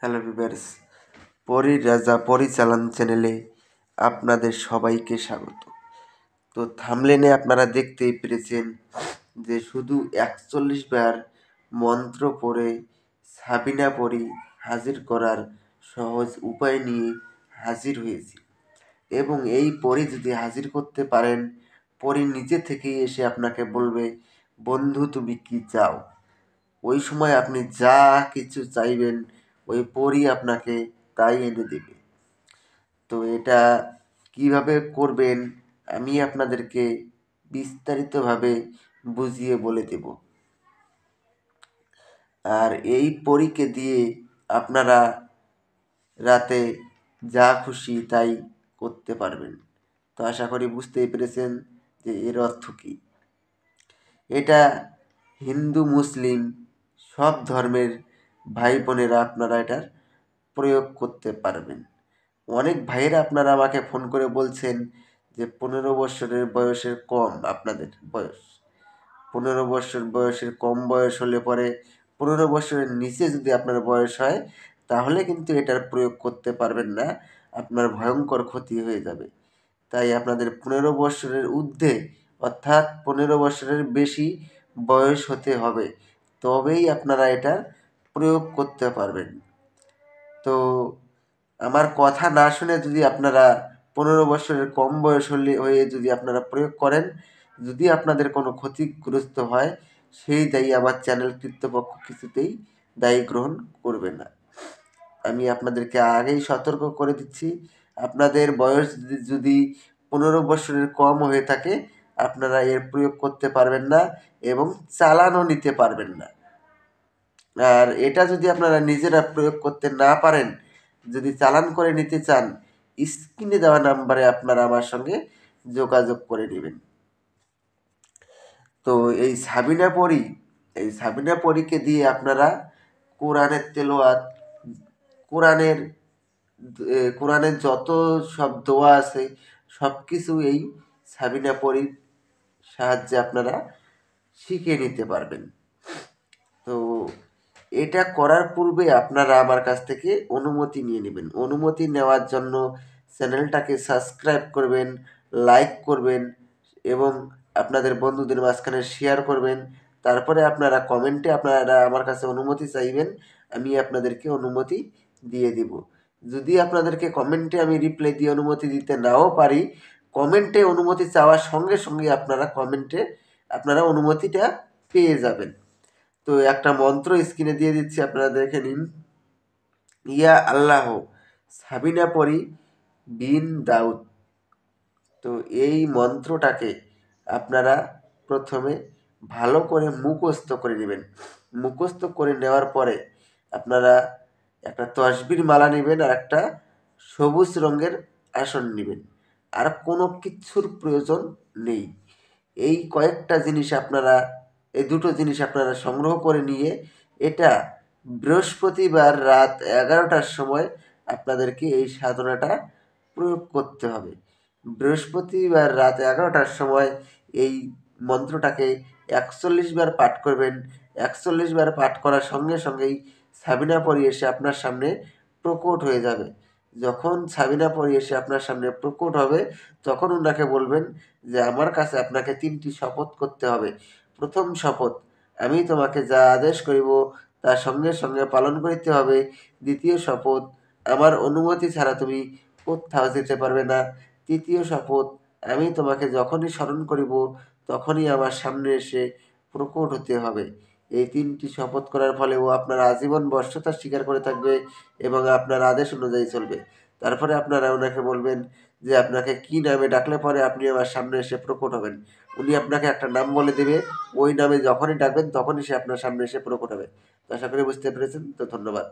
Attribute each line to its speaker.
Speaker 1: Hello viewers, পরীর রাজা পরিচালন চ্যানেলে আপনাদের সবাইকে স্বাগত। তো থাম্বনেলে আপনারা দেখতেই পেরেছেন যে শুধু ৪১ বার মন্ত্র পড়ে সাবিনা পরী হাজির করার সহজ উপায় নিয়ে হাজির হয়েছি। এবং এই পরী যদি হাজির করতে পারেন, পরী নিজে থেকেই এসে আপনাকে বলবে, বন্ধু তুমি কি চাও? ওই সময় আপনি যা কিছু চাইবেন ওই পরী আপনাকে তাই এনে দেবে। তো এটা কিভাবে করবেন আমি আপনাদেরকে বিস্তারিতভাবে বুঝিয়ে বলে দেব। আর এই পরীকে দিয়ে আপনারা রাতে যা খুশি তাই করতে পারবেন। তো আশা করি বুঝতেই পেরেছেন যে এর অর্থ কী। এটা হিন্দু মুসলিম সব ধর্মের ভাই বোনেরা আপনারা এটার প্রয়োগ করতে পারবেন। অনেক ভাইয়েরা আপনারা আমাকে ফোন করে বলছেন যে ১৫ বছরের বয়সের কম আপনাদের বয়স। ১৫ বছর বয়সের কম বয়স হলে পরে ১৫ বছরের নিচে যদি আপনার বয়স হয় তাহলে কিন্তু এটার প্রয়োগ করতে পারবেন না, আপনার ভয়ঙ্কর ক্ষতি হয়ে যাবে। তাই আপনাদের ১৫ বছরের ঊর্ধ্বে অর্থাৎ ১৫ বছরের বেশি বয়স হতে হবে, তবেই আপনারা এটার প্রয়োগ করতে পারবেন। তো আমার কথা না শুনে যদি আপনারা ১৫ বছরের কম বয়স হয়ে যদি আপনারা প্রয়োগ করেন, যদি আপনাদের কোনো ক্ষতিগ্রস্ত হয় সেই দায়ী আমার চ্যানেল কর্তৃপক্ষ কিছুতেই দায়ী গ্রহণ করবে না। আমি আপনাদেরকে আগেই সতর্ক করে দিচ্ছি, আপনাদের বয়স যদি ১৫ বছরের কম হয়ে থাকে আপনারা এর প্রয়োগ করতে পারবেন না এবং চালানও নিতে পারবেন না। আর এটা যদি আপনারা নিজেরা প্রয়োগ করতে না পারেন, যদি চালান করে নিতে চান, স্ক্রিনে দেওয়া নাম্বারে আপনারা আমার সঙ্গে যোগাযোগ করে নেবেন। তো এই সাবিনা পরীকে দিয়ে আপনারা কোরআনের তেলাওয়াত, কোরআনের কোরআনের যত সব দোয়া আছে সব কিছু এই সাবিনা পরীর সাহায্যে আপনারা শিখে নিতে পারবেন। তো এটা করার পূর্বে আপনারা আমার কাছ থেকে অনুমতি নিয়ে নেবেন। অনুমতি নেওয়ার জন্য চ্যানেলটাকে সাবস্ক্রাইব করবেন, লাইক করবেন এবং আপনাদের বন্ধুদের মাঝখানে শেয়ার করবেন। তারপরে আপনারা কমেন্টে আপনারা আমার কাছে অনুমতি চাইবেন, আমি আপনাদেরকে অনুমতি দিয়ে দিব। যদি আপনাদেরকে কমেন্টে আমি রিপ্লাই দিয়ে অনুমতি দিতে নাও পারি, কমেন্টে অনুমতি চাওয়ার সঙ্গে সঙ্গে আপনারা অনুমতিটা পেয়ে যাবেন। তো একটা মন্ত্র স্ক্রিনে দিয়ে দিচ্ছি, আপনারা দেখে নিন। ইয়া আল্লাহ সাবিনা পরী বিন দাউদ। তো এই মন্ত্রটাকে আপনারা প্রথমে ভালো করে মুখস্থ করে নেবেন। মুখস্থ করে নেওয়ার পরে আপনারা একটা তসবির মালা নেবেন আর একটা সবুজ রঙের আসন নেবেন। আর কোনো কিচ্ছুর প্রয়োজন নেই। এই কয়েকটা জিনিস আপনারা, এই দুটো জিনিস আপনারা সংগ্রহ করে নিয়ে এটা বৃহস্পতিবার রাত ১১টার সময় আপনাদেরকে এই সাধনাটা প্রয়োগ করতে হবে। বৃহস্পতিবার রাত ১১টার সময় এই মন্ত্রটাকে ৪১ বার পাঠ করবেন। ৪১ বার পাঠ করার সঙ্গে সঙ্গেই সাবিনা পরী এসে আপনার সামনে প্রকট হয়ে যাবে। যখন সাবিনা পরী এসে আপনার সামনে প্রকট হবে তখন উনাকে বলবেন যে আমার কাছে আপনাকে ৩টি শপথ করতে হবে। প্রথম শপথ, আমি তোমাকে যা আদেশ করিব তা সঙ্গে সঙ্গে পালন করিতে হবে। দ্বিতীয় শপথ, আমার অনুমতি ছাড়া তুমি কোত্থাও যেতে পারবে না। তৃতীয় শপথ, আমি তোমাকে যখনই স্মরণ করিব তখনই আমার সামনে এসে প্রকট হতে হবে। এই ৩টি শপথ করার ফলে ও আপনার আজীবন বশ্যতা স্বীকার করে থাকবে এবং আপনার আদেশ অনুযায়ী চলবে। তারপরে আপনারা ওনাকে বলবেন যে আপনাকে কী নামে ডাকলে পরে আপনি আমার সামনে এসে প্রকট হবেন। উনি আপনাকে একটা নাম বলে দেবে, ওই নামে যখনই ডাকবেন তখনই সে আপনার সামনে এসে প্রকট হবে। তো আশা করি বুঝতে পেরেছেন। তো ধন্যবাদ।